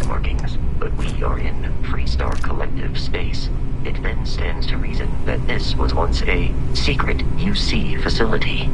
markings, but we are in Freestar Collective space. It then stands to reason that this was once a secret UC facility.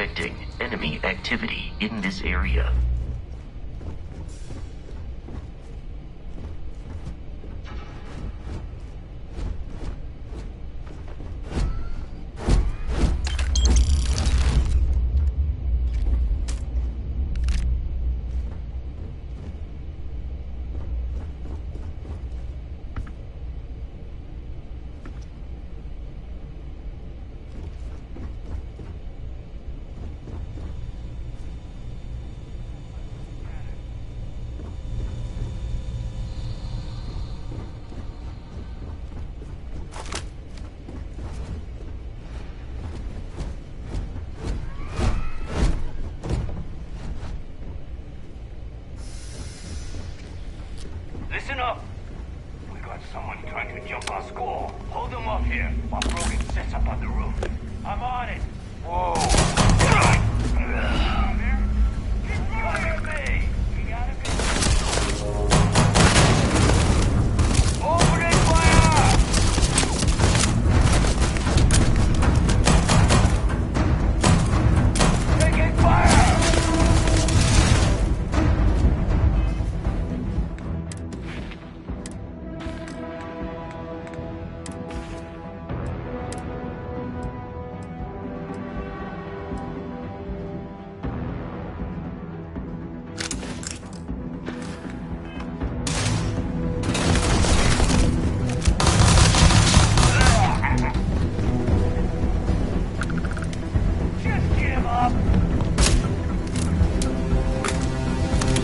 detecting enemy activity in this area. Listen up! We got someone trying to jump our school. Hold them up here while Brogan sets up on the roof. I'm on it. Whoa! Cover me! We gotta be... Opening fire! Taking fire!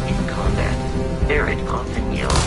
In combat, Barrett often yells,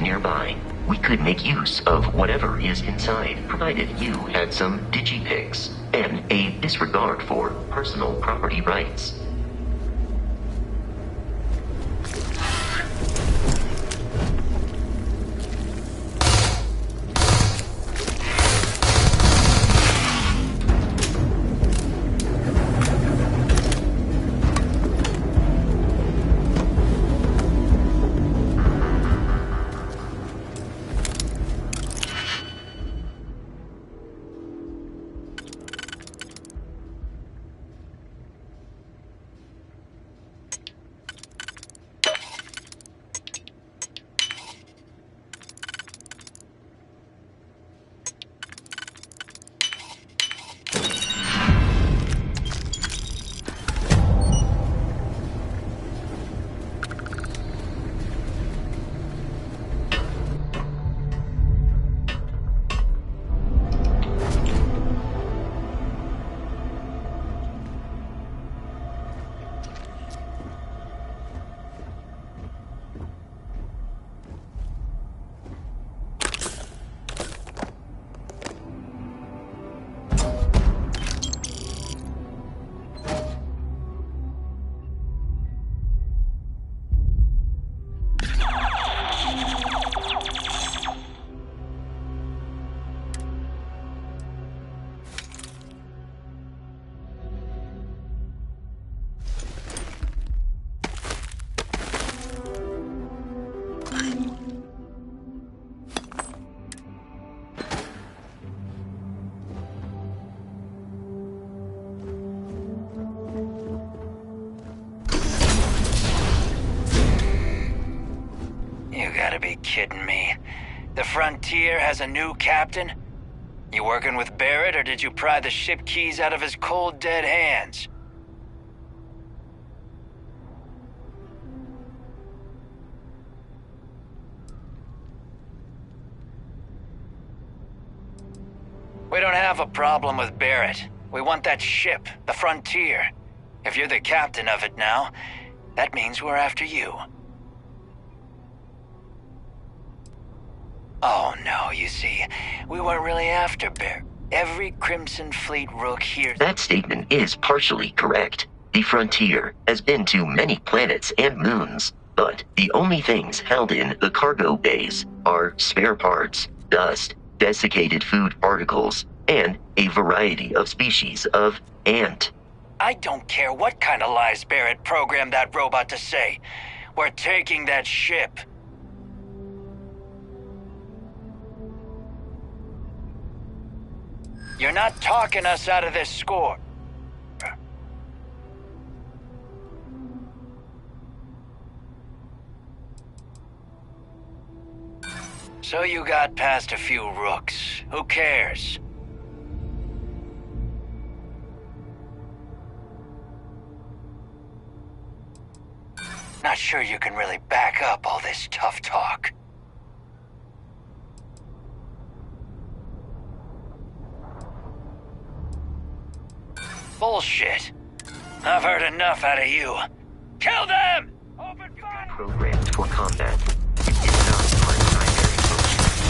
nearby. We could make use of whatever is inside, provided you had some digipics and a disregard for personal property rights. Kidding me? The Frontier has a new captain? You working with Barrett, or did you pry the ship keys out of his cold, dead hands? We don't have a problem with Barrett. We want that ship, the Frontier. If you're the captain of it now, that means we're after you. Oh no, you see, we weren't really after Bear. Every Crimson Fleet rook here... That statement is partially correct. The Frontier has been to many planets and moons, but the only things held in the cargo bays are spare parts, dust, desiccated food particles, and a variety of species of ant. I don't care what kind of lies Barrett programmed that robot to say. We're taking that ship. You're not talking us out of this score. So you got past a few rooks. Who cares? Not sure you can really back up all this tough talk. Bullshit. I've heard enough out of you. Kill them! Open fire! Programmed for combat. It is not my primary function.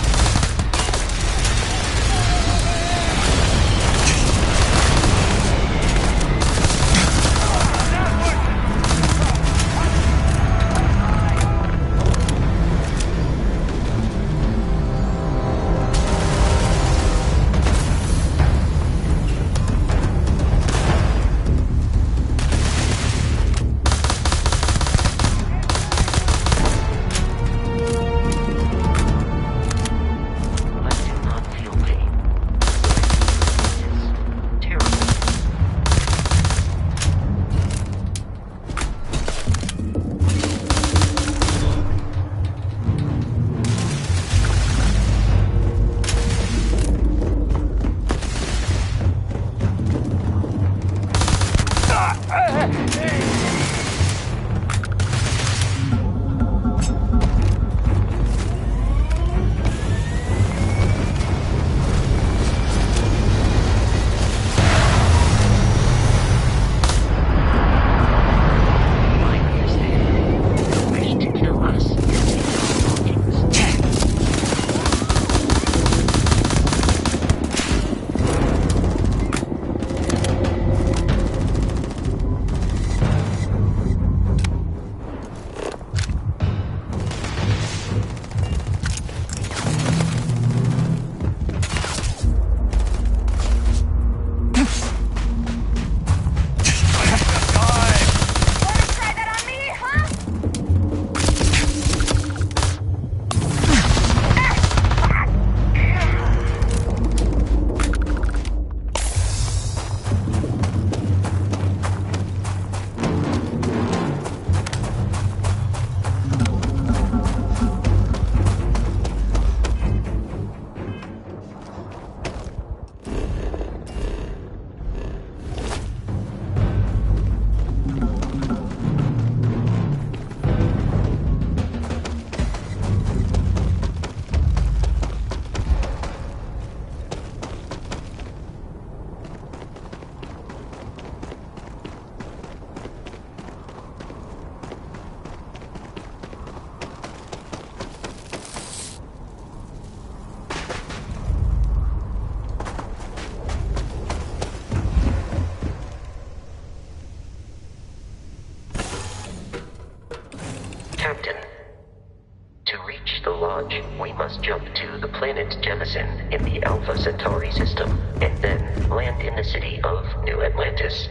to the planet Jemison in the Alpha Centauri system, and then land in the city of New Atlantis.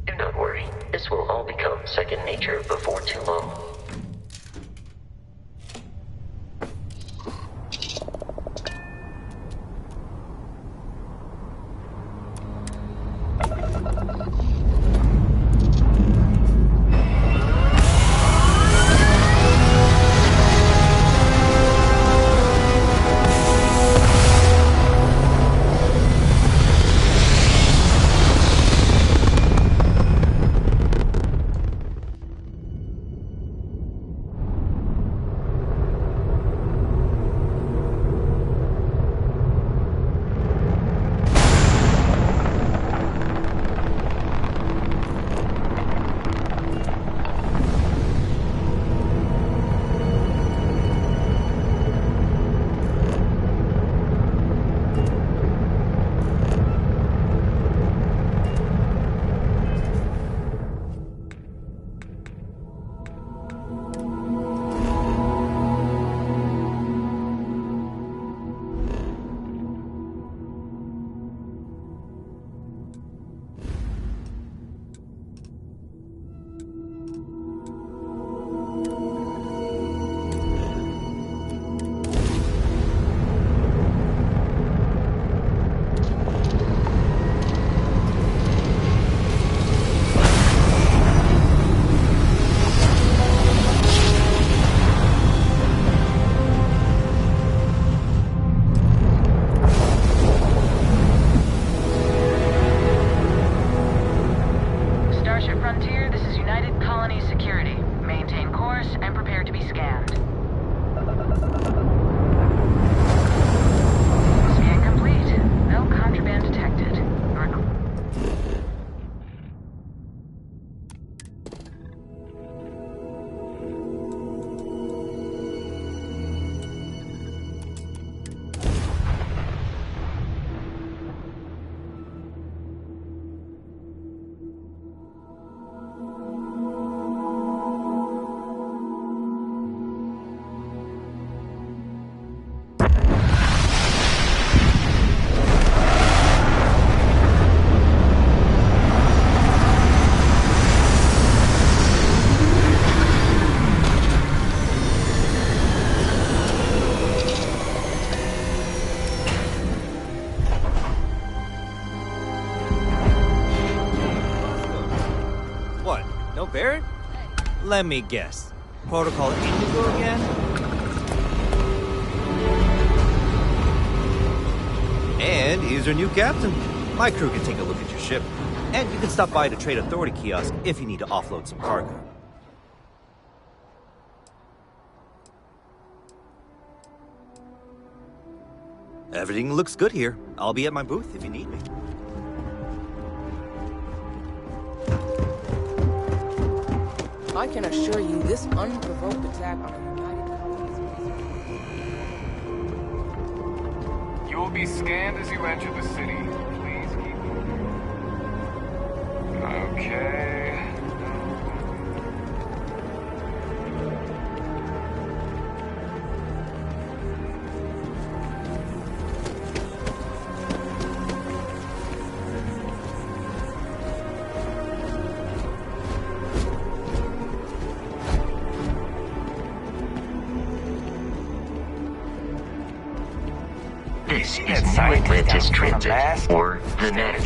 Do not worry, this will all become second nature before too long. Barrett? Let me guess. Protocol Indigo again? And he's your new captain. My crew can take a look at your ship. And you can stop by the Trade Authority kiosk if you need to offload some cargo. Everything looks good here. I'll be at my booth if you need me. I can assure you this unprovoked attack on the United Colonies... You will be scanned as you enter the city. Please keep moving. Okay. This is New Atlantis Transit, or the NAT.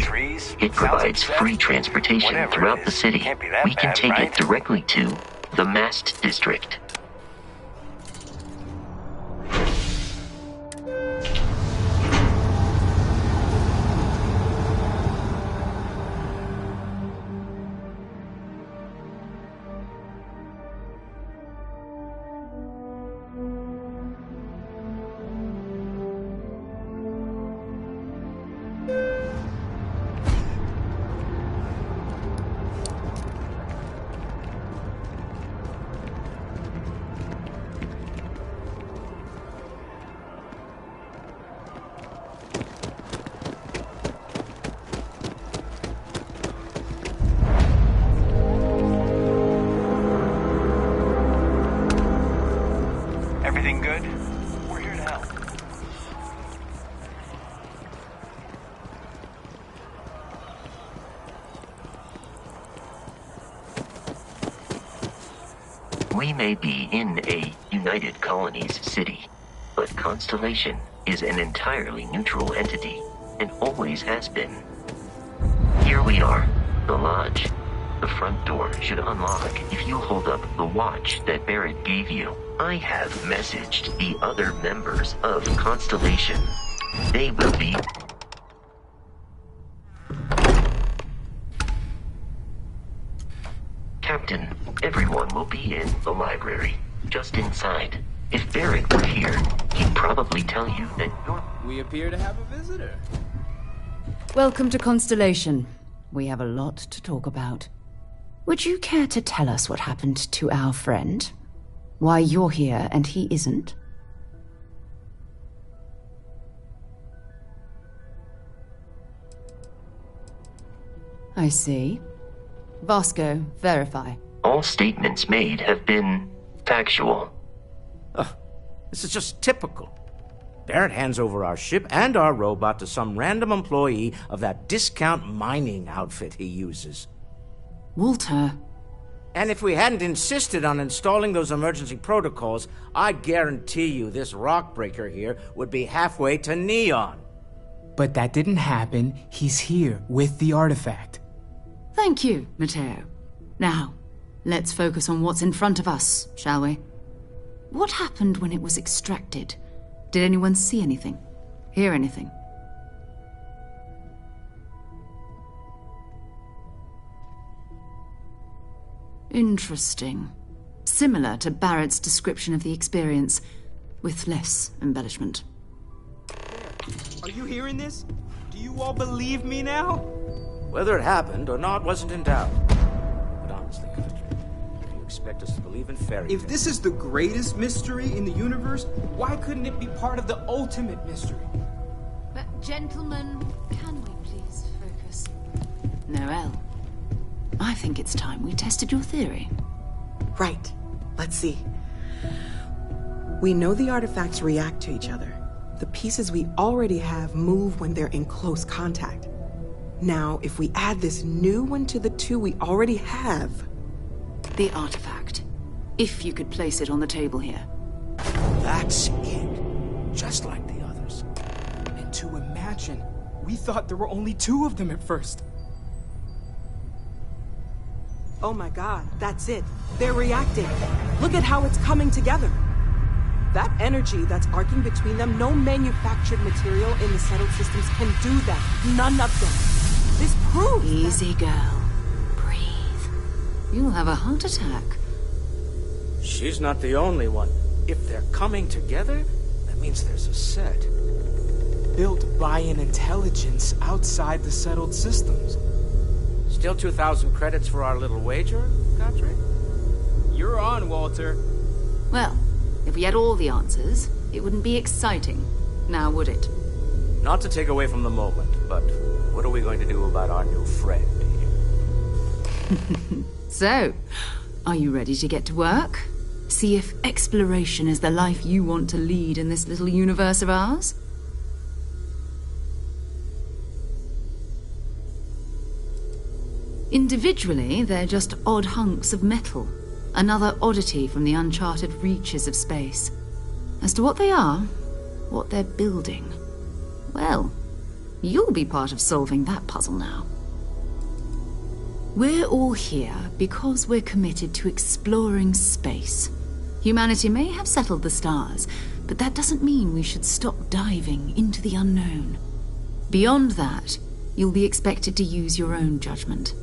It provides free transportation throughout the city. We can take it directly to the Mast District. We may be in a United Colonies city, but Constellation is an entirely neutral entity, and always has been. Here we are, the lodge. The front door should unlock if you hold up the watch that Barrett gave you. I have messaged the other members of Constellation. They will be... Captain, everyone will be in the library, just inside. If Barrett were here, he'd probably tell you that you're... We appear to have a visitor. Welcome to Constellation. We have a lot to talk about. Would you care to tell us what happened to our friend? Why you're here and he isn't? I see. Vasco, verify. All statements made have been factual. This is just typical. Barrett hands over our ship and our robot to some random employee of that discount mining outfit he uses. Walter. And if we hadn't insisted on installing those emergency protocols, I guarantee you this rock breaker here would be halfway to Neon. But that didn't happen. He's here with the artifact. Thank you, Matteo. Now, let's focus on what's in front of us, shall we? What happened when it was extracted? Did anyone see anything? Hear anything? Interesting. Similar to Barrett's description of the experience, with less embellishment. Are you hearing this? Do you all believe me now? Whether it happened or not wasn't in doubt. But honestly, Custer, do you expect us to believe in fairy tales? If this is the greatest mystery in the universe, why couldn't it be part of the ultimate mystery? But gentlemen, can we please focus? Noel, I think it's time we tested your theory. Right. Let's see. We know the artifacts react to each other. The pieces we already have move when they're in close contact. Now, if we add this new one to the two we already have... The artifact. If you could place it on the table here. That's it. Just like the others. And to imagine, we thought there were only two of them at first. Oh my god, that's it. They're reacting. Look at how it's coming together. That energy that's arcing between them, no manufactured material in the settled systems can do that. None of them. This proves Easy, girl. Breathe. You'll have a heart attack. She's not the only one. If they're coming together, that means there's a set. Built by an intelligence outside the settled systems. Still 2,000 credits for our little wager, Godfrey? You're on, Walter. Well, if we had all the answers, it wouldn't be exciting. Now, would it? Not to take away from the moment, but what are we going to do about our new friend here? So, are you ready to get to work? See if exploration is the life you want to lead in this little universe of ours? Individually, they're just odd hunks of metal. Another oddity from the uncharted reaches of space. As to what they are, what they're building, well, you'll be part of solving that puzzle now. We're all here because we're committed to exploring space. Humanity may have settled the stars, but that doesn't mean we should stop diving into the unknown. Beyond that, you'll be expected to use your own judgment,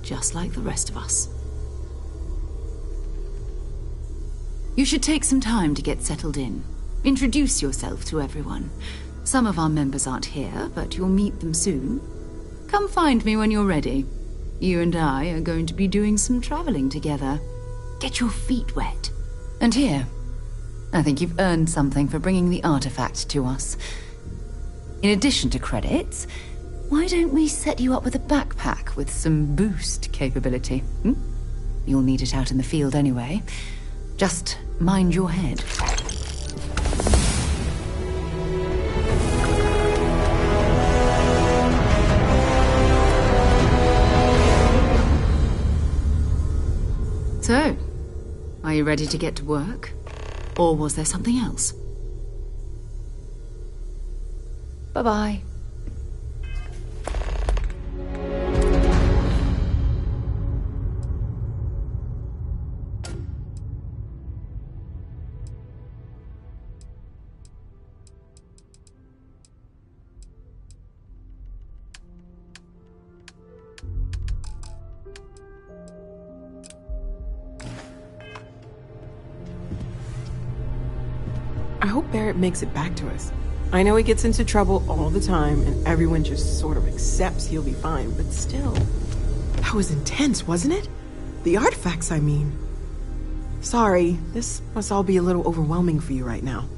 just like the rest of us. You should take some time to get settled in. Introduce yourself to everyone. Some of our members aren't here, but you'll meet them soon. Come find me when you're ready. You and I are going to be doing some traveling together. Get your feet wet. And here, I think you've earned something for bringing the artifact to us. In addition to credits, why don't we set you up with a backpack with some boost capability? You'll need it out in the field anyway. Just mind your head. So, are you ready to get to work? Or was there something else? Bye-bye. I hope Barrett makes it back to us. I know he gets into trouble all the time, and everyone just sort of accepts he'll be fine, but still. That was intense, wasn't it? The artifacts, I mean. Sorry, this must all be a little overwhelming for you right now.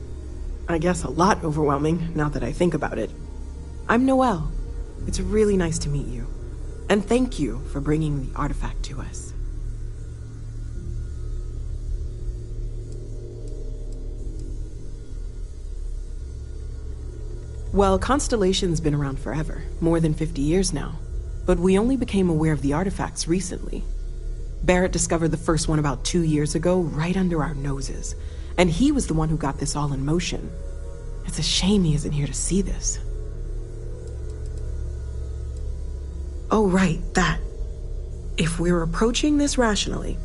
I guess a lot overwhelming, now that I think about it. I'm Noelle. It's really nice to meet you. And thank you for bringing the artifact to us. Well, Constellation's been around forever, more than 50 years now. But we only became aware of the artifacts recently. Barrett discovered the first one about 2 years ago, right under our noses. And he was the one who got this all in motion. It's a shame he isn't here to see this. Oh, right, that. If we're approaching this rationally,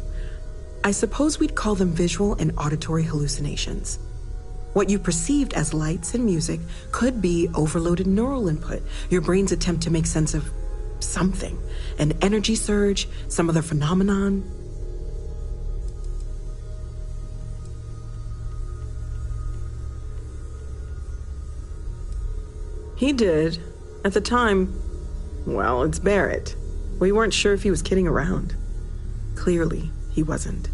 I suppose we'd call them visual and auditory hallucinations. What you perceived as lights and music could be overloaded neural input, your brain's attempt to make sense of something, an energy surge, some other phenomenon. He did. At the time, well, it's Barrett. We weren't sure if he was kidding around. Clearly, he wasn't.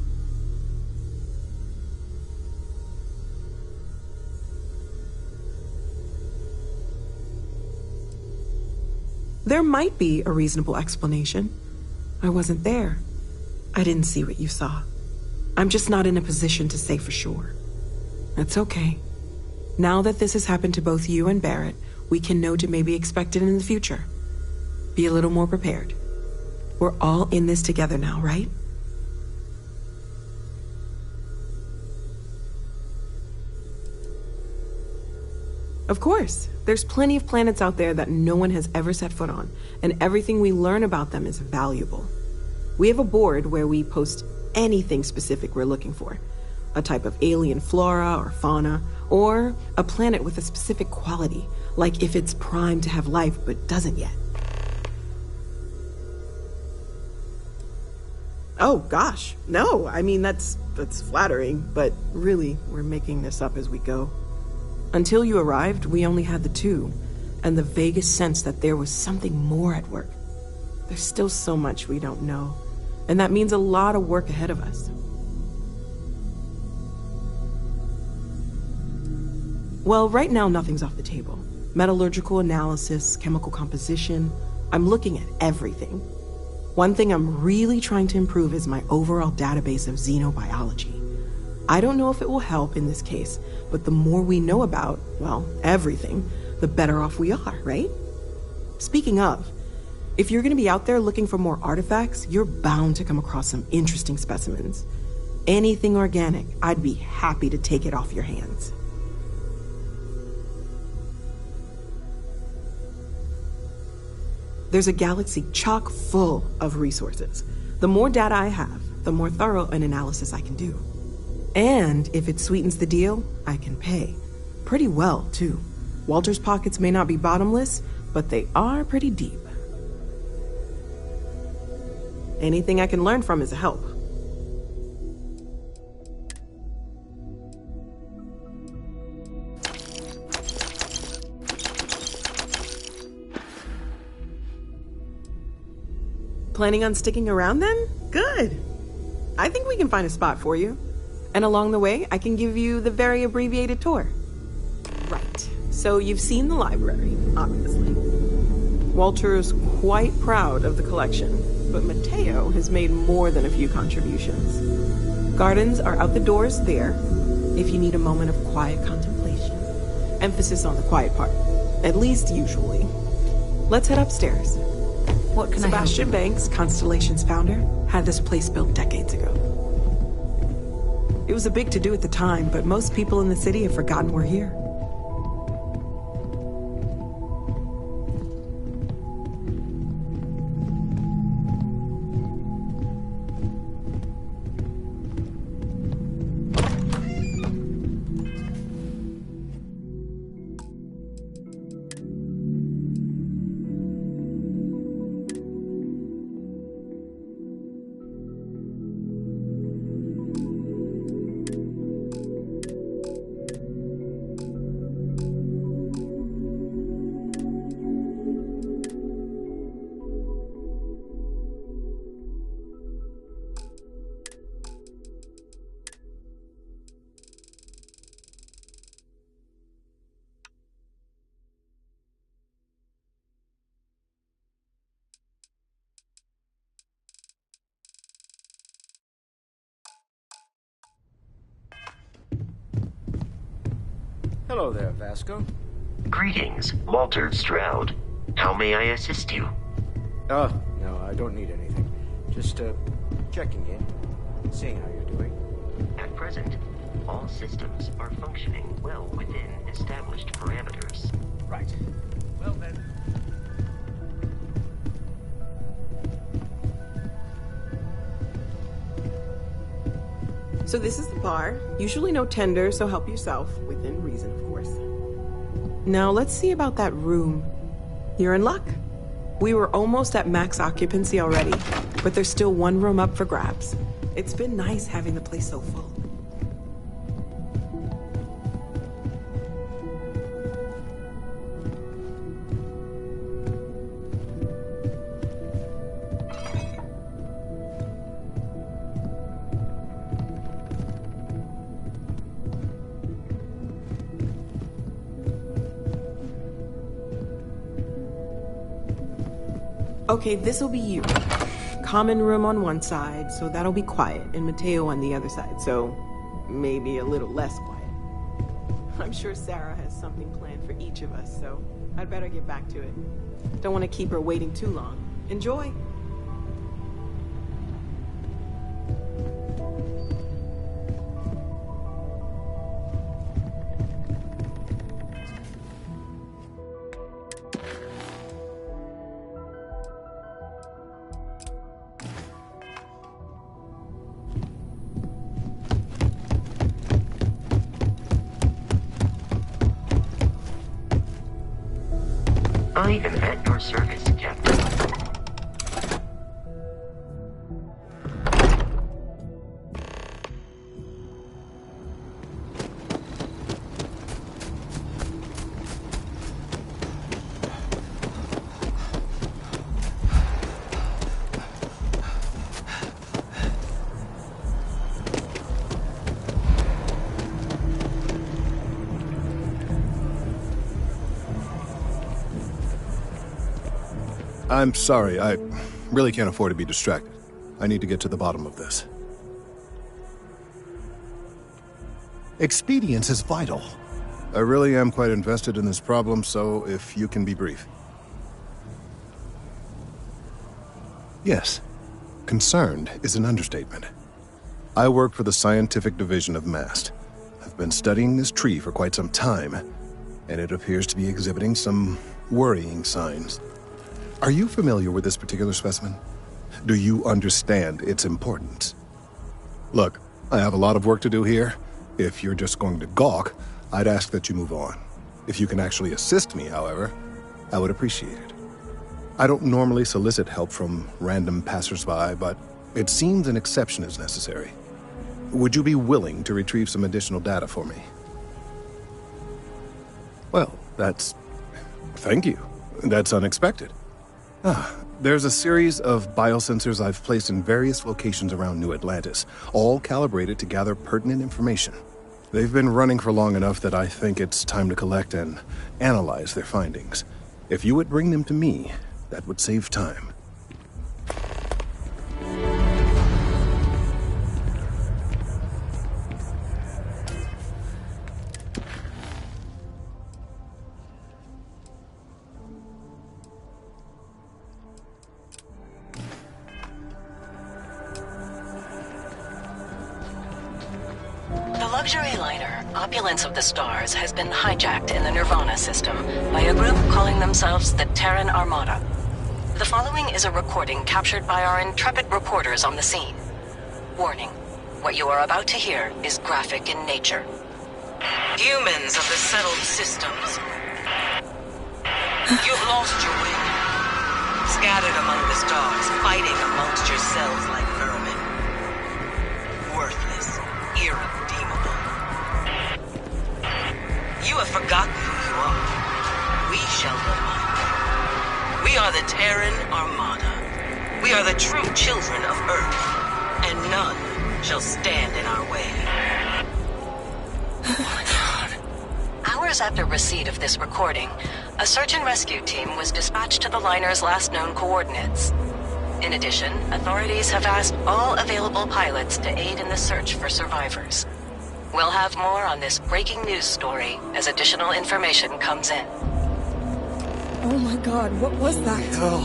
There might be a reasonable explanation. I wasn't there. I didn't see what you saw. I'm just not in a position to say for sure. It's okay. Now that this has happened to both you and Barrett, we can know to maybe expect it in the future. Be a little more prepared. We're all in this together now, right? Of course. There's plenty of planets out there that no one has ever set foot on, and everything we learn about them is valuable. We have a board where we post anything specific we're looking for. A type of alien flora or fauna, or a planet with a specific quality, like if it's primed to have life but doesn't yet. Oh gosh, no, I mean that's flattering, but really, we're making this up as we go. Until you arrived, we only had the two, and the vaguest sense that there was something more at work. There's still so much we don't know, and that means a lot of work ahead of us. Well, right now nothing's off the table. Metallurgical analysis, chemical composition, I'm looking at everything. One thing I'm really trying to improve is my overall database of xenobiology. I don't know if it will help in this case, but the more we know about, well, everything, the better off we are, right? Speaking of, if you're going to be out there looking for more artifacts, you're bound to come across some interesting specimens. Anything organic, I'd be happy to take it off your hands. There's a galaxy chock full of resources. The more data I have, the more thorough an analysis I can do. And if it sweetens the deal, I can pay. Pretty well, too. Walter's pockets may not be bottomless, but they are pretty deep. Anything I can learn from is a help. Planning on sticking around then? Good. I think we can find a spot for you. And along the way, I can give you the very abbreviated tour. Right. So you've seen the library, obviously. Walter's quite proud of the collection, but Mateo has made more than a few contributions. Gardens are out the doors there, if you need a moment of quiet contemplation. Emphasis on the quiet part, at least usually. Let's head upstairs. What can Sebastian Banks, Constellation's founder, had this place built decades ago. It was a big to-do at the time, but most people in the city have forgotten we're here. Hello there, Vasco. Greetings, Walter Stroud. How may I assist you? Oh, no, I don't need anything. Just, checking in, seeing how you're doing. At present, all systems are functioning well within established parameters. Right. Well then. So this is the bar. Usually no tender, so help yourself. Within reason, of course. Now let's see about that room. You're in luck. We were almost at max occupancy already, but there's still one room up for grabs. It's been nice having the place so full. Okay, this'll be you. Common room on one side, so that'll be quiet, and Mateo on the other side, so maybe a little less quiet. I'm sure Sarah has something planned for each of us, so I'd better get back to it. Don't want to keep her waiting too long. Enjoy! I am at your service, Captain. I'm sorry, I really can't afford to be distracted. I need to get to the bottom of this. Expedience is vital. I really am quite invested in this problem, so if you can be brief. Yes, concerned is an understatement. I work for the scientific division of MAST. I've been studying this tree for quite some time, and it appears to be exhibiting some worrying signs. Are you familiar with this particular specimen? Do you understand its importance? Look, I have a lot of work to do here. If you're just going to gawk, I'd ask that you move on. If you can actually assist me, however, I would appreciate it. I don't normally solicit help from random passersby, but it seems an exception is necessary. Would you be willing to retrieve some additional data for me? Well, thank you. That's unexpected. There's a series of biosensors I've placed in various locations around New Atlantis, all calibrated to gather pertinent information. They've been running for long enough that I think it's time to collect and analyze their findings. If you would bring them to me, that would save time. luxury liner, Opulence of the Stars, has been hijacked in the Nirvana system by a group calling themselves the Terran Armada. The following is a recording captured by our intrepid reporters on the scene. Warning, what you are about to hear is graphic in nature. Humans of the settled systems. You've lost your way. Scattered among the stars, fighting amongst yourselves like vermin. Worthless, irredeemable. You have forgotten who you are. We shall remind you. We are the Terran Armada. We are the true children of Earth, and none shall stand in our way. Oh my God. Hours after receipt of this recording, a search and rescue team was dispatched to the liner's last known coordinates. In addition, authorities have asked all available pilots to aid in the search for survivors. We'll have more on this breaking news story as additional information comes in. Oh my God, what was that? Hell.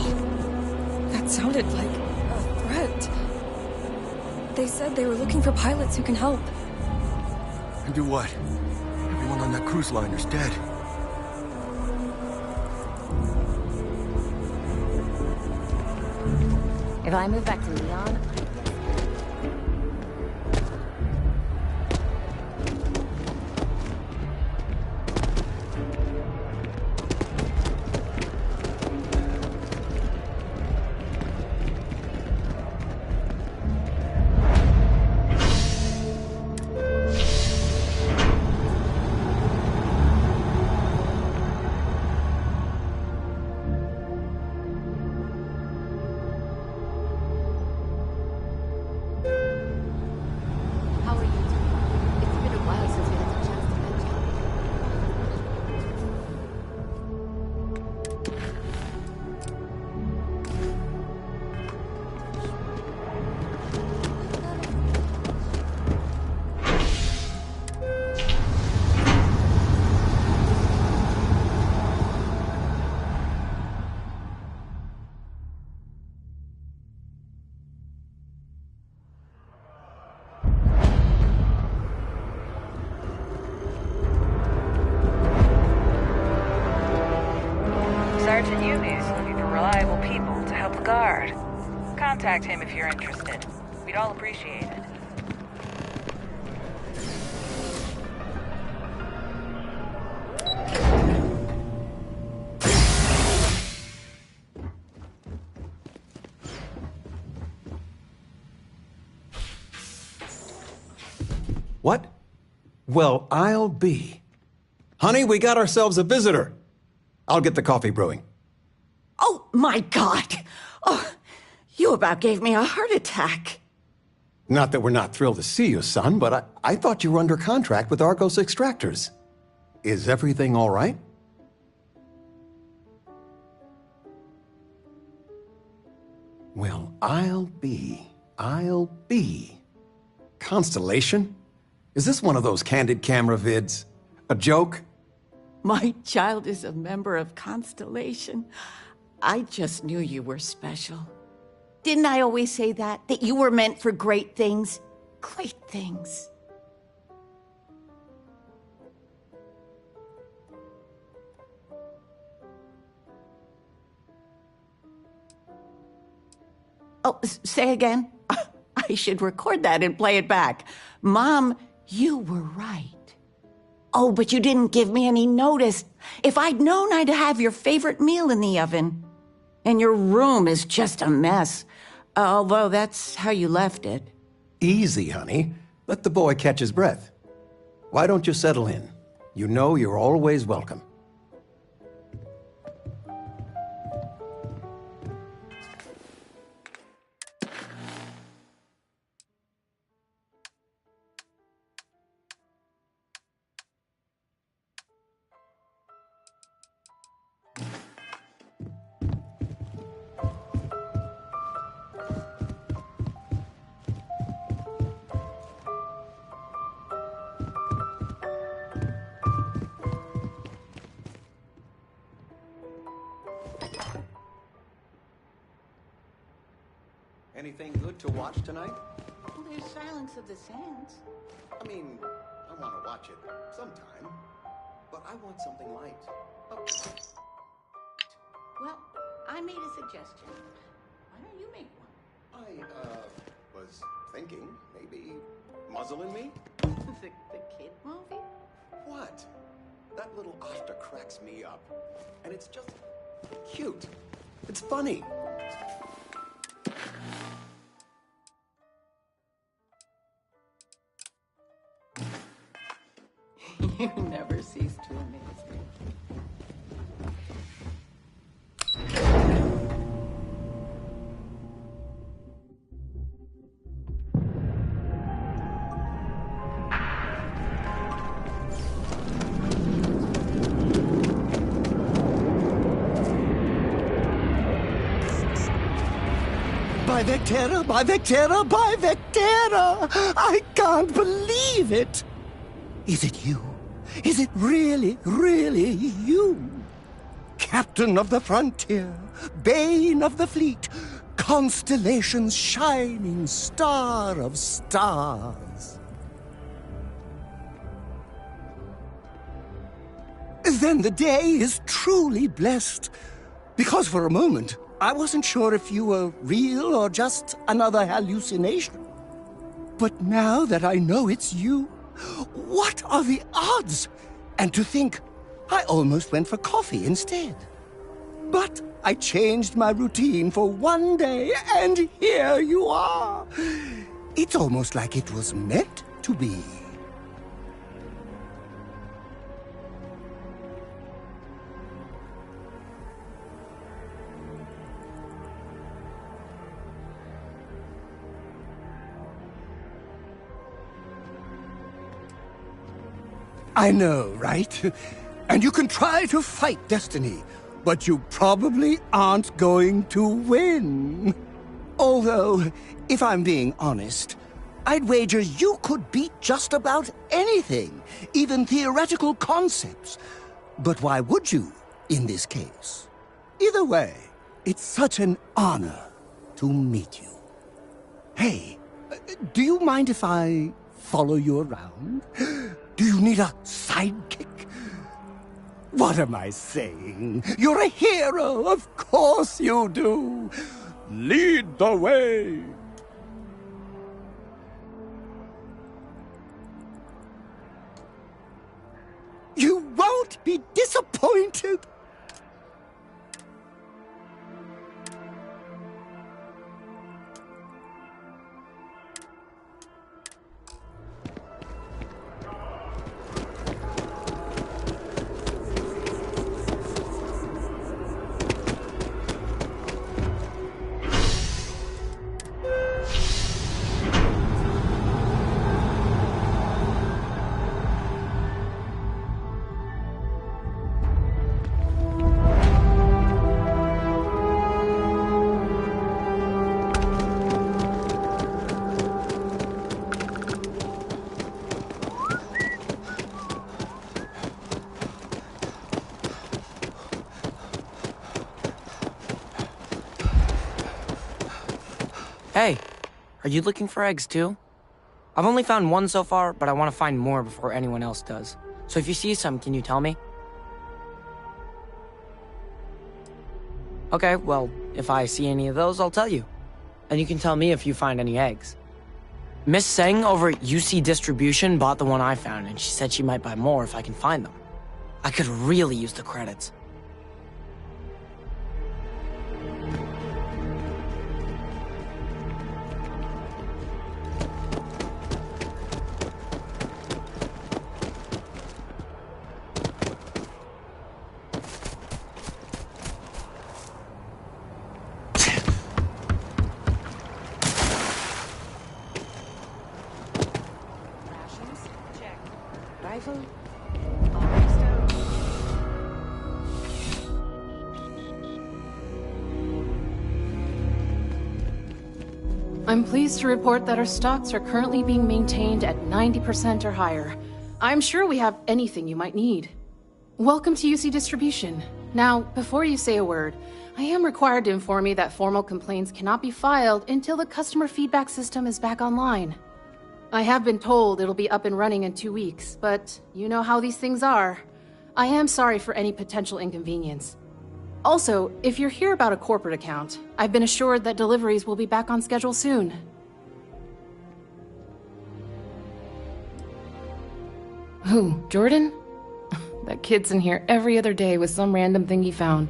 That sounded like a threat. They said they were looking for pilots who can help. And do what? Everyone on that cruise liner's dead. If I move back to Leon, Sergeant Yumi's looking for reliable people to help the guard. Contact him if you're interested. We'd all appreciate it. What? Well, I'll be. Honey, we got ourselves a visitor. I'll get the coffee brewing. Oh, my God! Oh, you about gave me a heart attack. Not that we're not thrilled to see you, son, but I thought you were under contract with Argos Extractors. Is everything all right? Well, I'll be. Constellation? Is this one of those candid camera vids? A joke? My child is a member of Constellation. I just knew you were special. Didn't I always say that? That you were meant for great things? Great things. Oh, say again? I should record that and play it back. Mom, you were right. Oh, but you didn't give me any notice. If I'd known, I'd have your favorite meal in the oven. And your room is just a mess. Although that's how you left it. Easy, honey. Let the boy catch his breath. Why don't you settle in? You know you're always welcome. Anything good to watch tonight? Well, there's Silence of the Sands. I mean, I want to watch it sometime, but I want something light. Oh. Well, I made a suggestion. Why don't you make one? I was thinking maybe Muzzle and Me? the kid movie? What? That little after cracks me up. And it's just cute. It's funny. You never cease to amaze me. By Vectera, by Vectera, by Vectera! I can't believe it! Is it you? Is it really, really you? Captain of the frontier, bane of the fleet, constellation's shining star of stars. Then the day is truly blessed, because for a moment, I wasn't sure if you were real or just another hallucination. But now that I know it's you, what are the odds? And to think, I almost went for coffee instead. But I changed my routine for one day, and here you are. It's almost like it was meant to be. I know, right? And you can try to fight destiny, but you probably aren't going to win. Although, if I'm being honest, I'd wager you could beat just about anything, even theoretical concepts. But why would you, in this case? Either way, it's such an honor to meet you. Hey, do you mind if I follow you around? Do you need a sidekick? What am I saying? You're a hero, of course you do. Lead the way. You won't be disappointed. Hey, are you looking for eggs too? I've only found one so far, but I want to find more before anyone else does. So if you see some, can you tell me? Okay, well, if I see any of those, I'll tell you. And you can tell me if you find any eggs. Miss Seng over at UC Distribution bought the one I found, and she said she might buy more if I can find them. I could really use the credits. Rifle? I'm pleased to report that our stocks are currently being maintained at 90% or higher. I'm sure we have anything you might need. Welcome to UC Distribution. Now, before you say a word, I am required to inform you that formal complaints cannot be filed until the customer feedback system is back online. I have been told it'll be up and running in 2 weeks, but you know how these things are. I am sorry for any potential inconvenience. Also, if you're here about a corporate account, I've been assured that deliveries will be back on schedule soon. Who, Jordan? That kid's in here every other day with some random thing he found,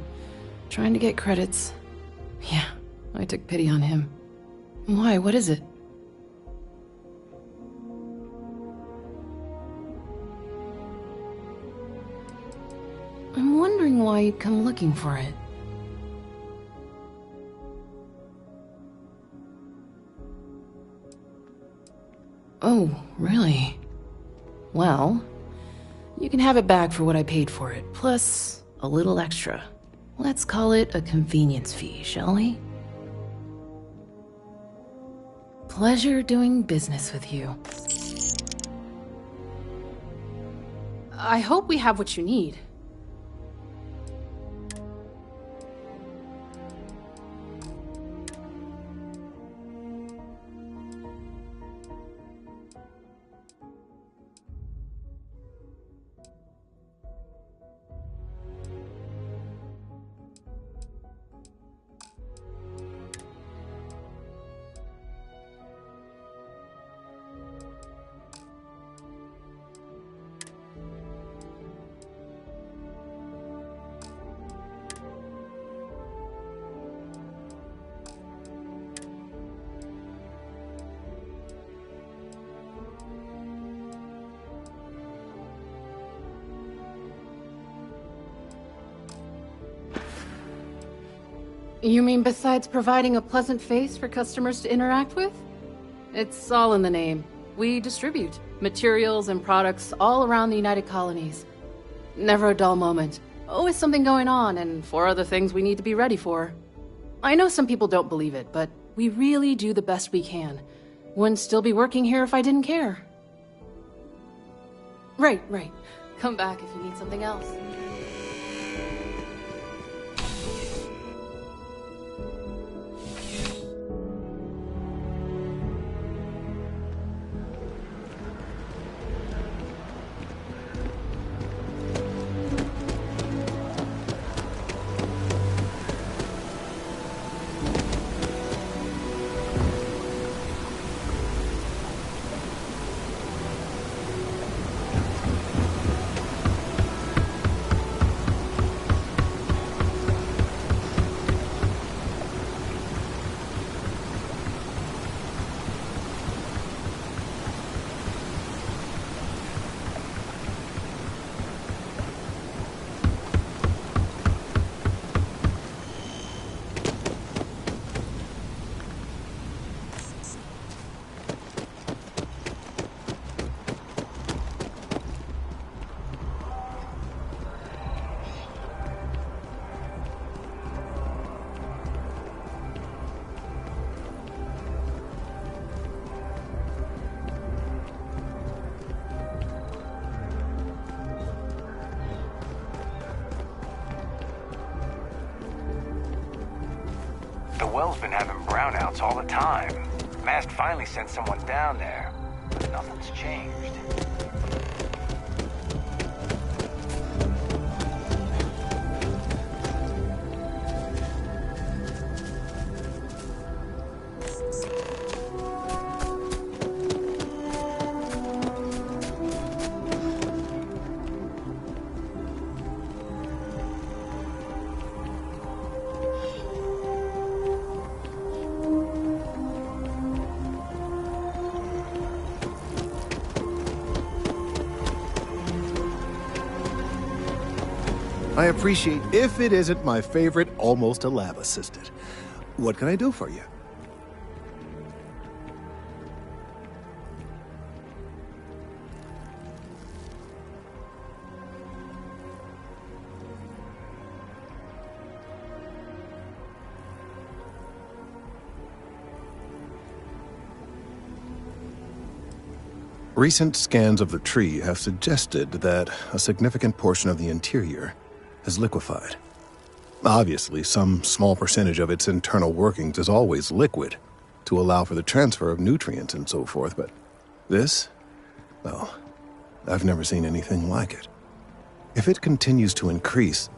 trying to get credits. Yeah, I took pity on him. Why, what is it? I'm wondering why you'd come looking for it. Oh, really? Well, you can have it back for what I paid for it, plus a little extra. Let's call it a convenience fee, shall we? Pleasure doing business with you. I hope we have what you need. You mean besides providing a pleasant face for customers to interact with? It's all in the name. We distribute materials and products all around the United Colonies. Never a dull moment. Always something going on and 4 other things we need to be ready for. I know some people don't believe it, but we really do the best we can. Wouldn't still be working here if I didn't care. Right. Come back if you need something else. The well's been having brownouts all the time. Mast finally sent someone down there, but nothing's changed. I appreciate if it isn't my favorite almost a lab assistant. What can I do for you? Recent scans of the tree have suggested that a significant portion of the interior has liquefied. Obviously, some small percentage of its internal workings is always liquid to allow for the transfer of nutrients and so forth, but This? Well, I've never seen anything like it. If it continues to increase,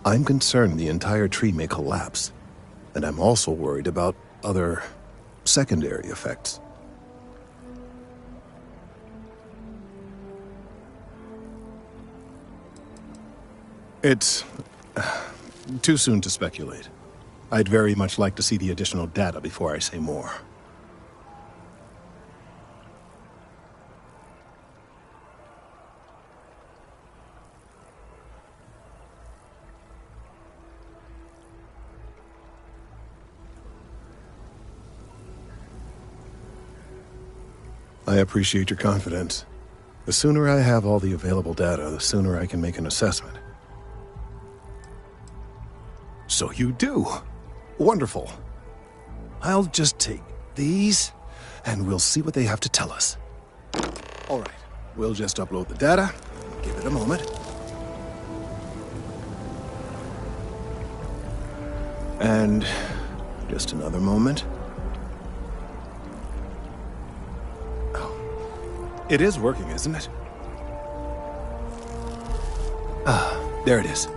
I'm concerned the entire tree may collapse. And I'm also worried about other secondary effects. It's too soon to speculate. I'd very much like to see the additional data before I say more. I appreciate your confidence. The sooner I have all the available data, the sooner I can make an assessment. So you do. Wonderful. I'll just take these, and we'll see what they have to tell us. All right, we'll just upload the data. Give it a moment. And just another moment. It is working, isn't it? Ah, there it is.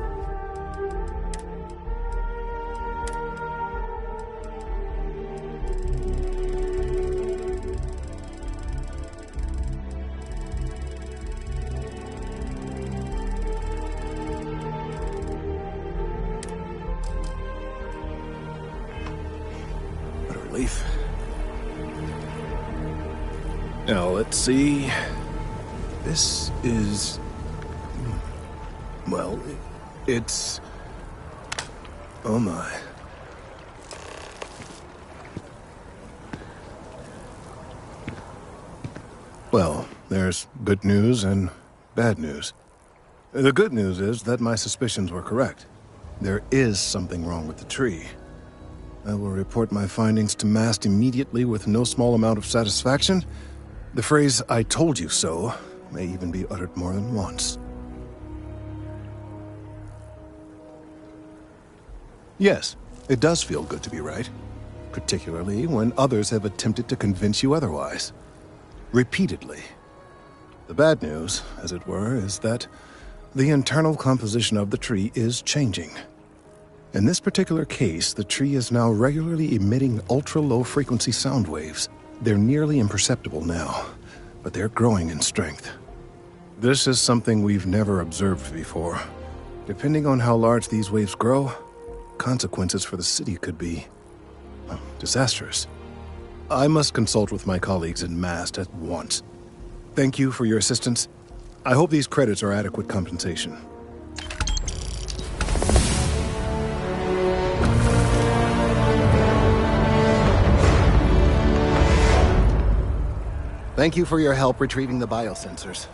What a relief. Now, let's see. This is... well, it's... oh my. Well, there's good news and bad news. The good news is that my suspicions were correct. There is something wrong with the tree. I will report my findings to MAST immediately with no small amount of satisfaction. The phrase, "I told you so," may even be uttered more than once. Yes, it does feel good to be right, particularly when others have attempted to convince you otherwise. Repeatedly. The bad news, as it were, is that the internal composition of the tree is changing. In this particular case, the tree is now regularly emitting ultra-low frequency sound waves. They're nearly imperceptible now, but they're growing in strength. This is something we've never observed before. Depending on how large these waves grow, consequences for the city could be disastrous. I must consult with my colleagues in MAST at once. Thank you for your assistance. I hope these credits are adequate compensation. Thank you for your help retrieving the biosensors.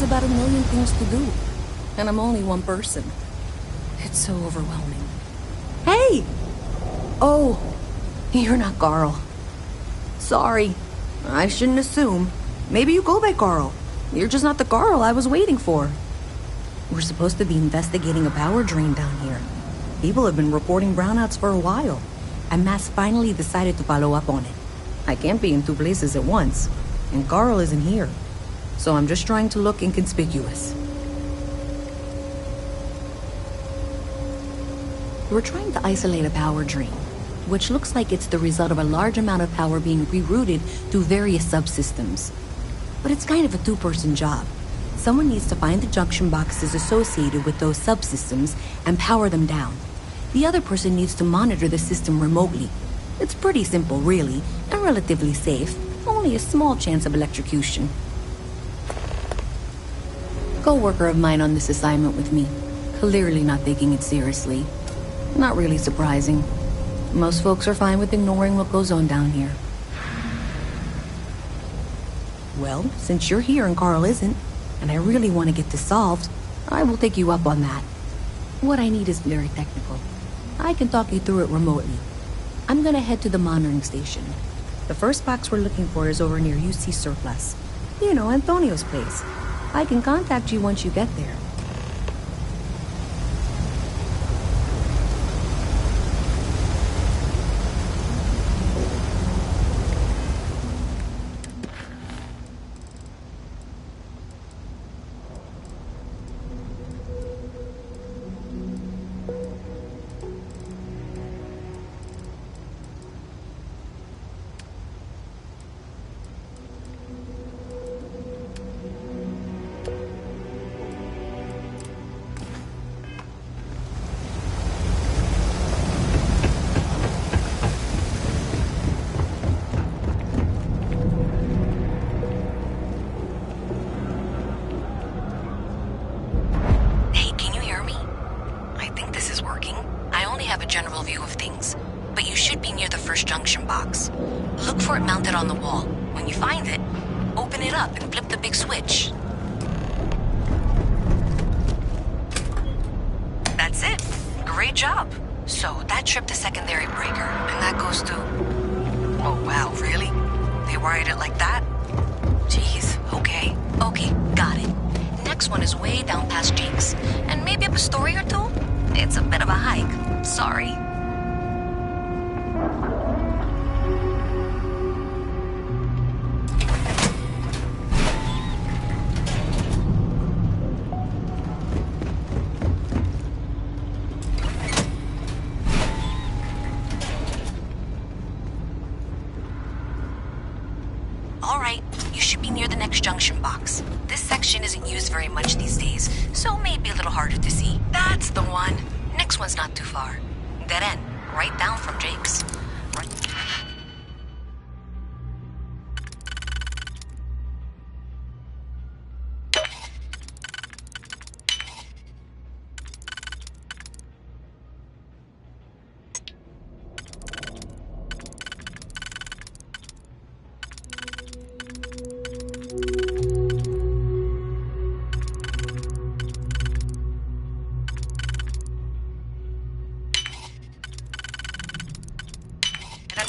About a million things to do, and I'm only one person. It's so overwhelming. Hey! Oh, you're not Carl. Sorry, I shouldn't assume. Maybe you go by Carl. You're just not the Carl I was waiting for. We're supposed to be investigating a power drain down here. People have been reporting brownouts for a while, and Mass finally decided to follow up on it. I can't be in two places at once, and Carl isn't here, so I'm just trying to look inconspicuous. We're trying to isolate a power drain, which looks like it's the result of a large amount of power being rerouted through various subsystems. But it's kind of a two-person job. Someone needs to find the junction boxes associated with those subsystems and power them down. The other person needs to monitor the system remotely. It's pretty simple, really, and relatively safe. Only a small chance of electrocution. Co-worker of mine on this assignment with me. Clearly not taking it seriously. Not really surprising. Most folks are fine with ignoring what goes on down here. Well, since you're here and Carl isn't, and I really want to get this solved, I will take you up on that. What I need is very technical. I can talk you through it remotely. I'm gonna head to the monitoring station. The first box we're looking for is over near UC Surplus. You know, Antonio's place. I can contact you once you get there.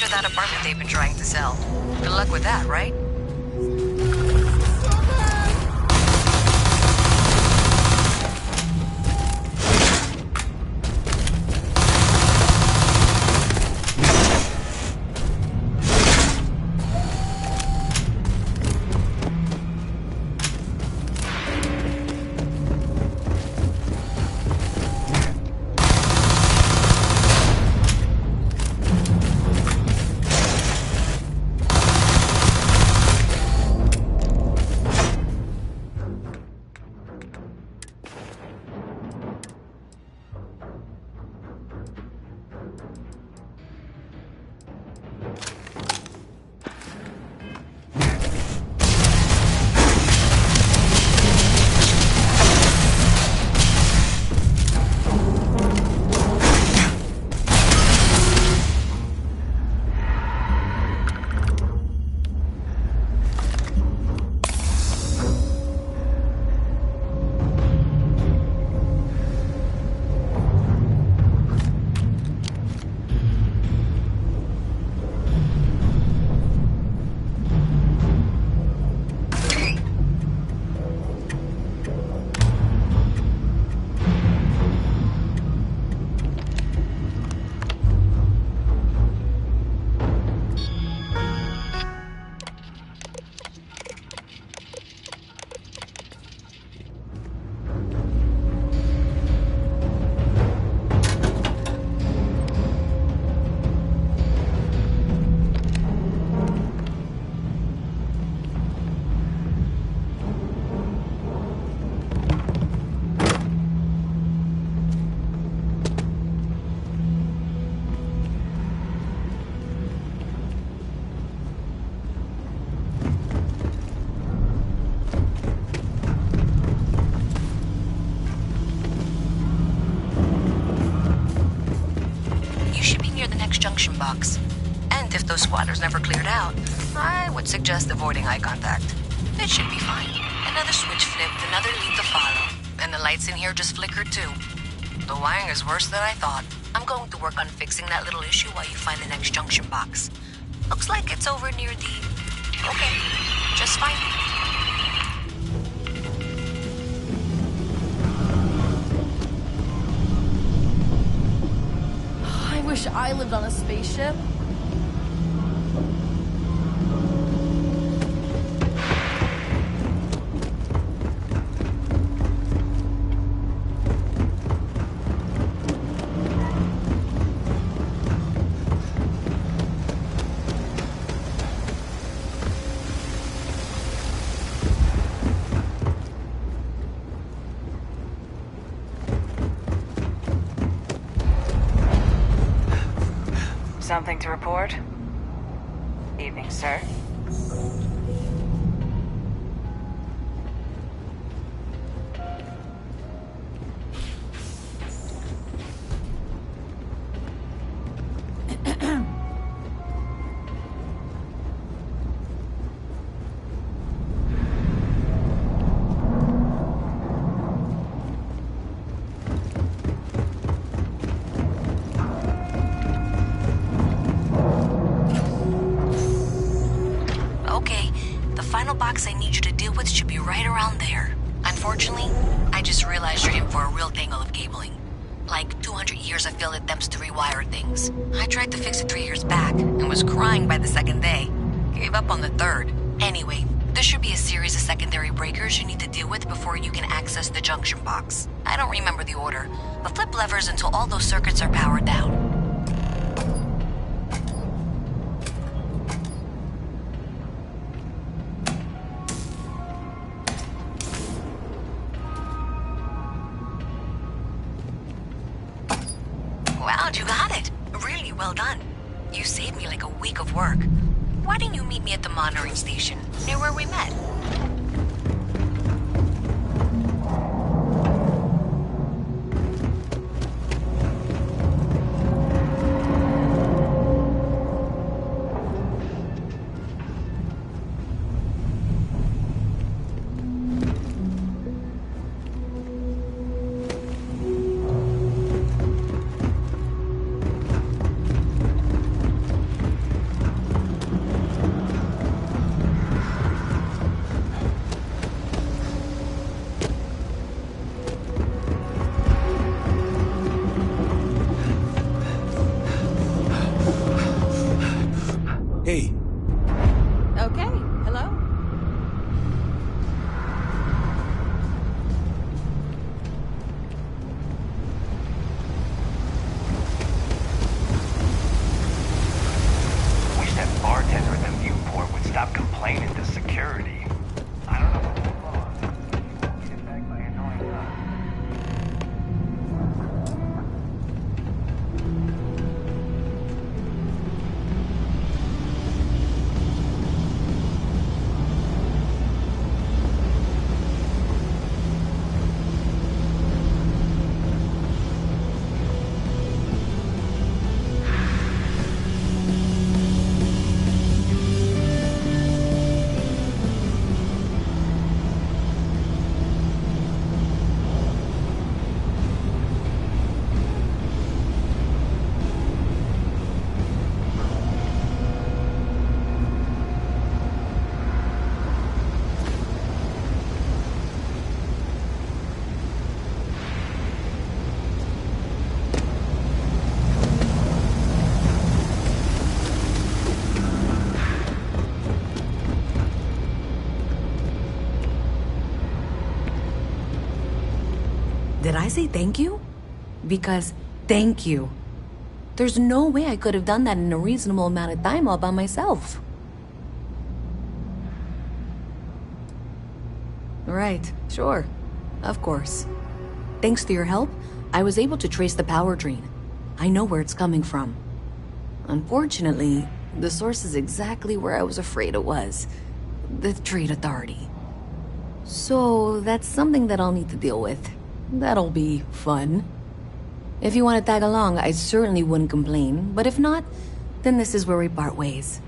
That apartment they've been trying to sell. Good luck with that, right? would suggest avoiding eye contact. It should be fine. Another switch flipped, another lead to follow. And the lights in here just flickered too. The wiring is worse than I thought. I'm going to work on fixing that little issue while you find the next junction box. Looks like it's over near the... Okay, just fine. I wish I lived on a spaceship. Something to report? Evening, sir. I need you to deal with should be right around there. Unfortunately, I just realized you're in for a real tangle of cabling. Like 200 years of field attempts to rewire things. I tried to fix it 3 years back and was crying by the second day. Gave up on the third. Anyway, there should be a series of secondary breakers you need to deal with before you can access the junction box. I don't remember the order, but flip levers until all those circuits are powered down. Wow, you got it. Really well done. You saved me like a week of work. Why didn't you meet me at the monitoring station, near where we met? Hey. Okay, hello. Wish that bartender at the viewport would stop complaining to security. I don't know what the law. Get it back by annoying us. Did I say thank you? Because thank you. There's no way I could have done that in a reasonable amount of time all by myself. Right, sure. Of course. Thanks to your help, I was able to trace the power drain. I know where it's coming from. Unfortunately, the source is exactly where I was afraid it was. The Trade Authority. So that's something that I'll need to deal with. That'll be fun. If you want to tag along, I certainly wouldn't complain, but if not, then this is where we part ways.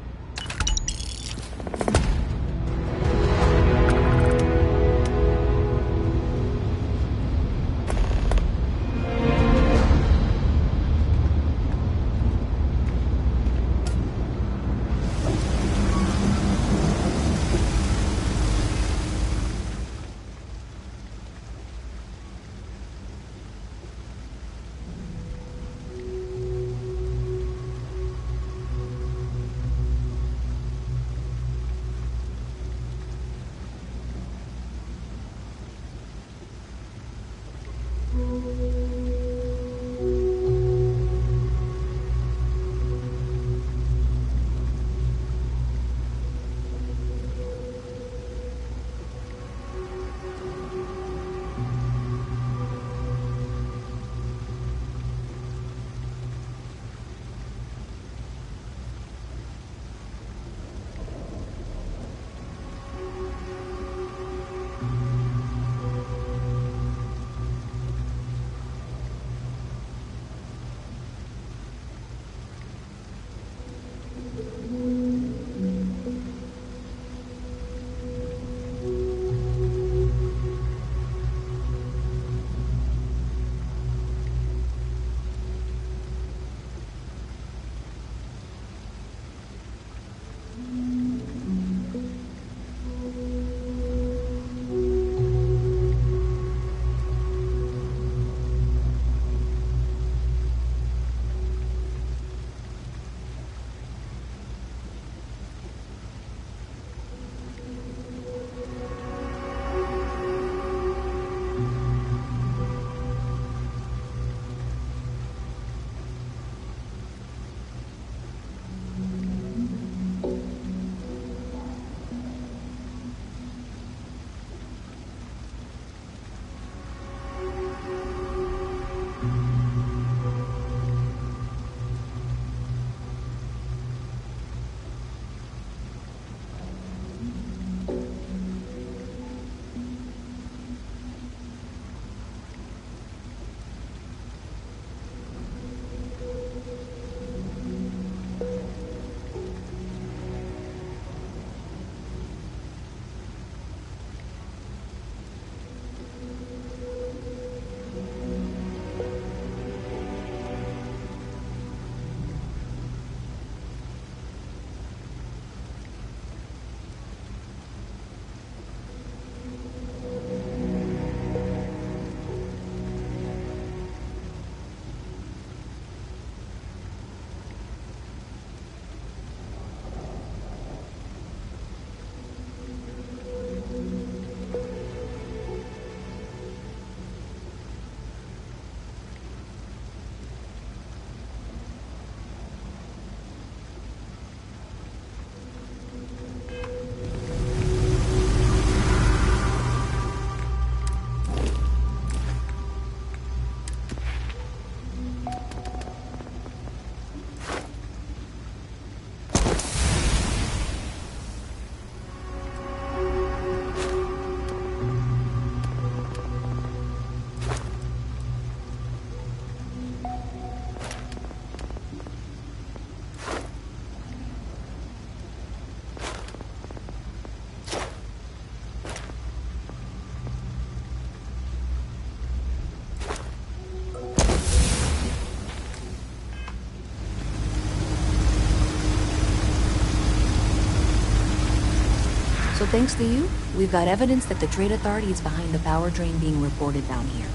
thanks to you, we've got evidence that the Trade Authority is behind the power drain being reported down here.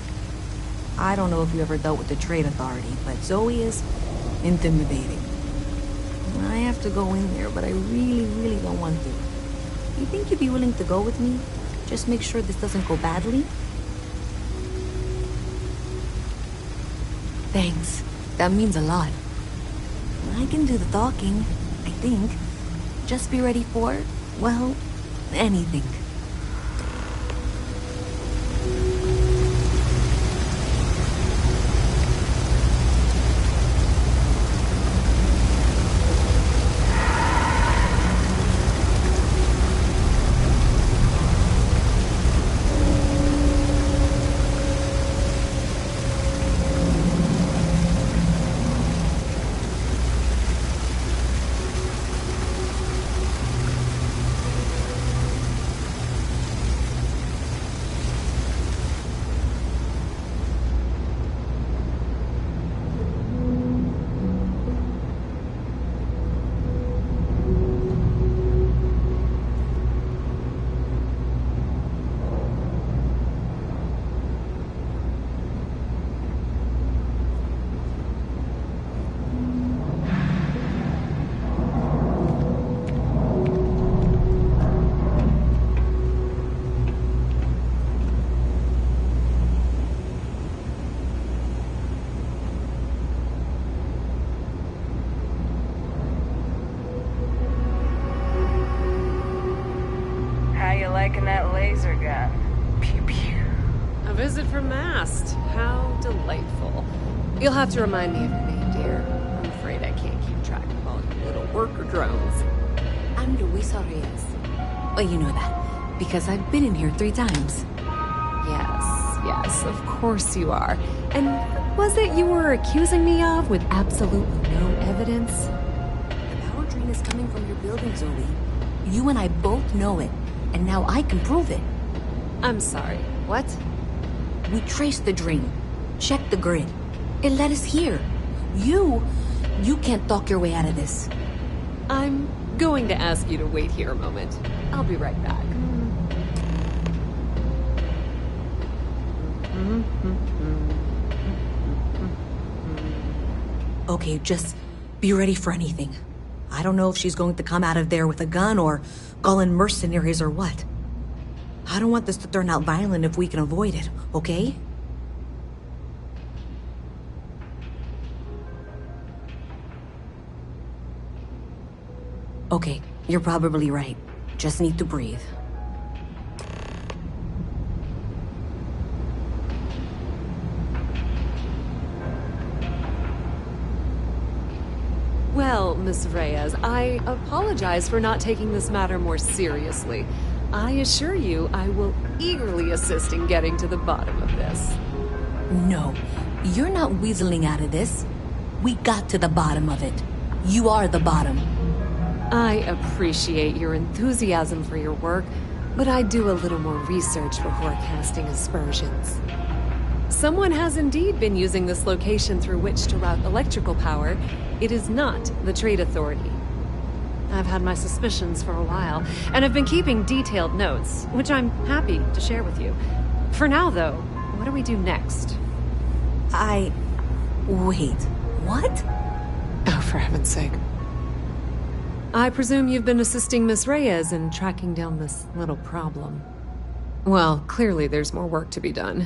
I don't know if you ever dealt with the Trade Authority, but Zoe is intimidating. I have to go in there, but I really don't want to. You think you'd be willing to go with me? Just make sure this doesn't go badly? Thanks. That means a lot. I can do the talking, I think. Just be ready for, well, anything. Liking that laser gun. Pew pew. A visit from Mast. How delightful. You'll have to remind me of your name, dear. I'm afraid I can't keep track of all your little worker drones. I'm Luisa Reyes. Well, you know that, because I've been in here 3 times. Yes, of course you are. And what was it you were accusing me of with absolutely no evidence? The power drain is coming from your building, Zoe. You and I both know it. And now I can prove it. I'm sorry, what? We traced the drain. Checked the grid. It led us here. You can't talk your way out of this. I'm going to ask you to wait here a moment. I'll be right back. Okay, just be ready for anything. I don't know if she's going to come out of there with a gun or call in mercenaries or what. I don't want this to turn out violent if we can avoid it, okay? Okay, you're probably right. Just need to breathe. Well, Miss Reyes, I apologize for not taking this matter more seriously. I assure you I will eagerly assist in getting to the bottom of this. No, you're not weaseling out of this. We got to the bottom of it. You are the bottom. I appreciate your enthusiasm for your work, but I'd do a little more research before casting aspersions. Someone has indeed been using this location through which to route electrical power. It is not the Trade Authority. I've had my suspicions for a while, and I've been keeping detailed notes, which I'm happy to share with you. For now, though, what do we do next? Wait, what? Oh, for heaven's sake. I presume you've been assisting Miss Reyes in tracking down this little problem. Well, clearly there's more work to be done.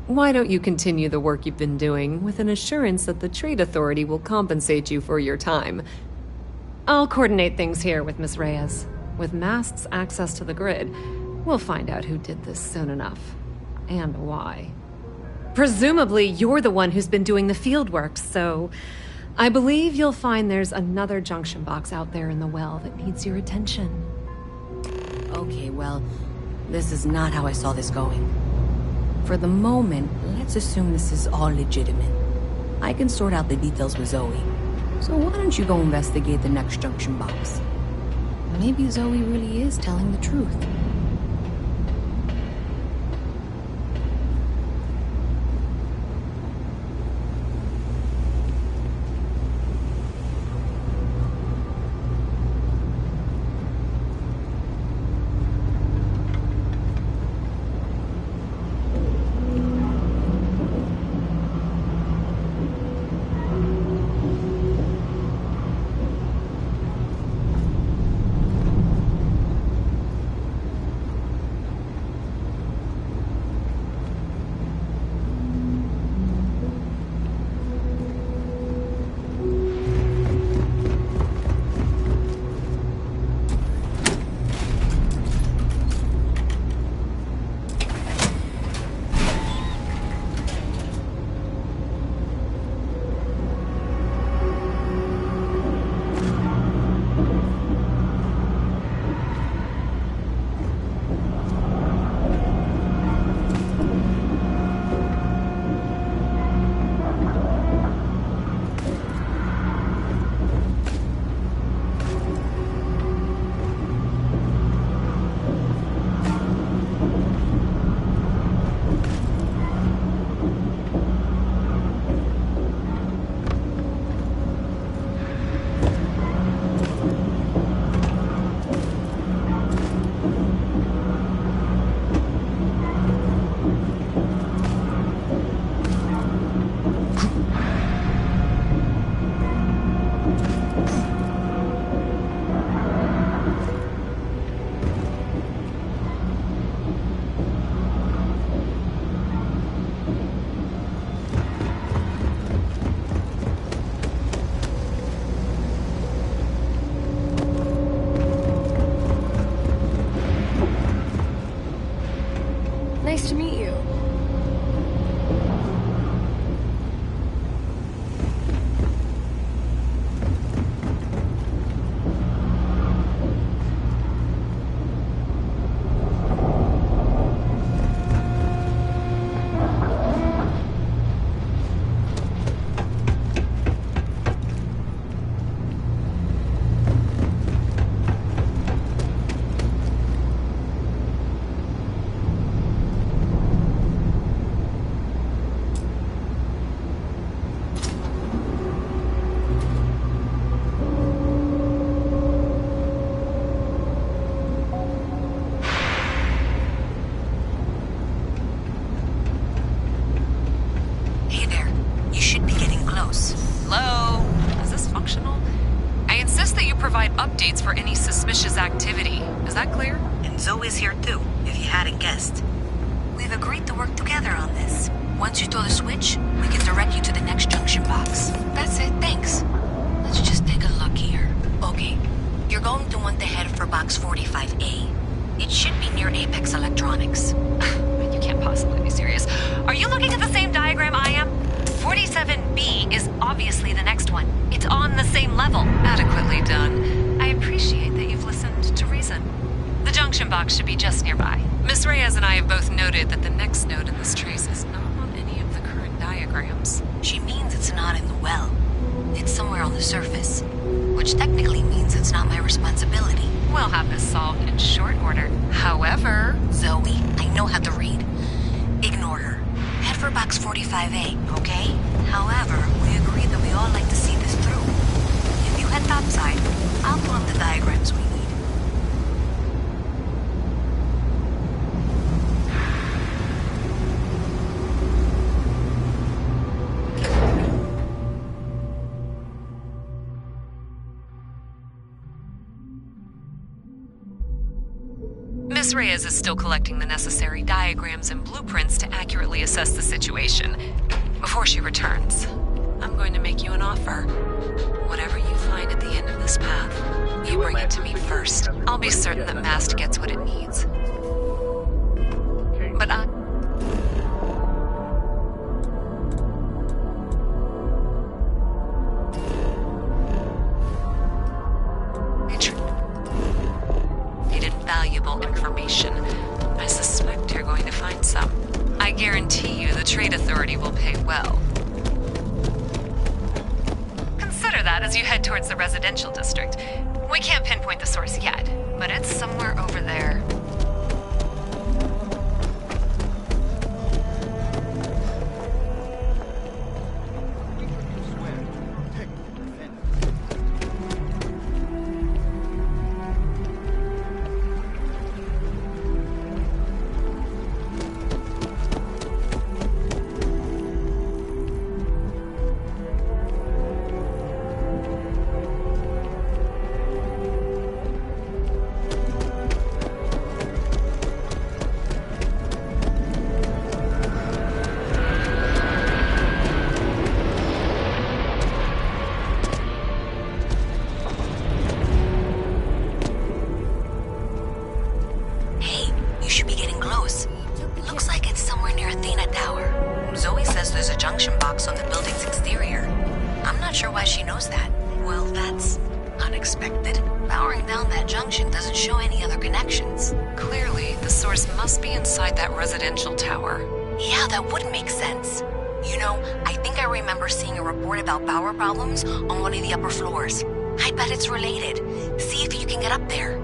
Why don't you continue the work you've been doing with an assurance that the Trade Authority will compensate you for your time? I'll coordinate things here with Miss Reyes. With Mast's access to the grid, we'll find out who did this soon enough. And why. Presumably, you're the one who's been doing the field work, so I believe you'll find there's another junction box out there in the well that needs your attention. Okay, well, this is not how I saw this going. For the moment, let's assume this is all legitimate. I can sort out the details with Zoe. So why don't you go investigate the next junction box? Maybe Zoe really is telling the truth. Nice to meet you. updates for any suspicious activity. Is that clear? And Zoe's here too, if you hadn't guessed. We've agreed to work together on this. Once you throw the switch, we can direct you to the next junction box. That's it, thanks. Let's just take a look here. Okay, you're going to want to head for box 45A. It should be near Apex Electronics. You can't possibly be serious. Are you looking at the same diagram I am? 47B is obviously the next one. It's on the same level. Adequately done. I appreciate that you've listened to reason. The junction box should be just nearby. Miss Reyes and I have both noted that the next node in this trace is not on any of the current diagrams. She means it's not in the well. It's somewhere on the surface. Which technically means it's not my responsibility. We'll have this solved in short order. However... Zoe, I know how to read. Ignore her. Head for box 45A, okay? However, we agreed that we all like to see this through. If you head topside, I'll pull up the diagrams we need. Miss Reyes is still collecting the necessary diagrams and blueprints to accurately assess the situation. Before she returns, I'm going to make you an offer. Whatever you find at the end of this path, you bring it to me first. I'll be certain that Mast gets what it needs. But I... valuable information. I suspect you're going to find some. I guarantee you the Trade Authority will pay well. Consider that as you head towards the residential district. We can't pinpoint the source yet, but it's somewhere over there. On one of the upper floors. I bet it's related. See if you can get up there.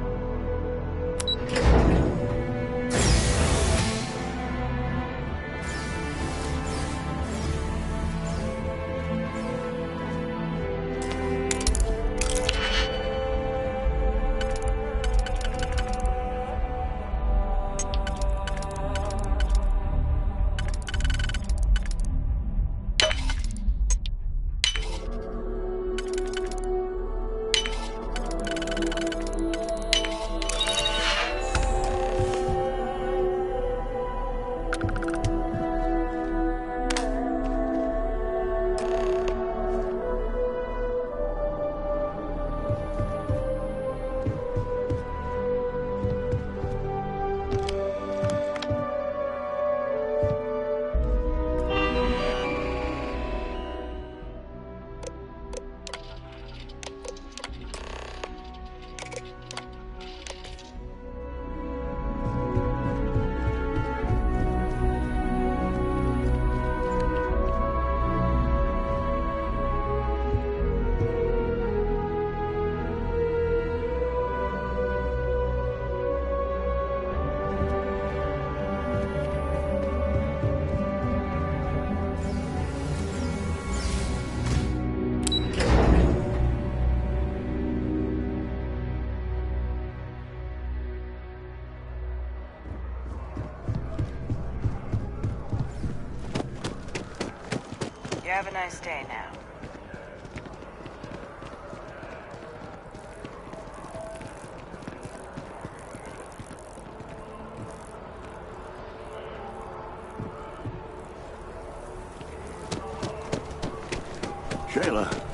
have a nice day now. Shayla,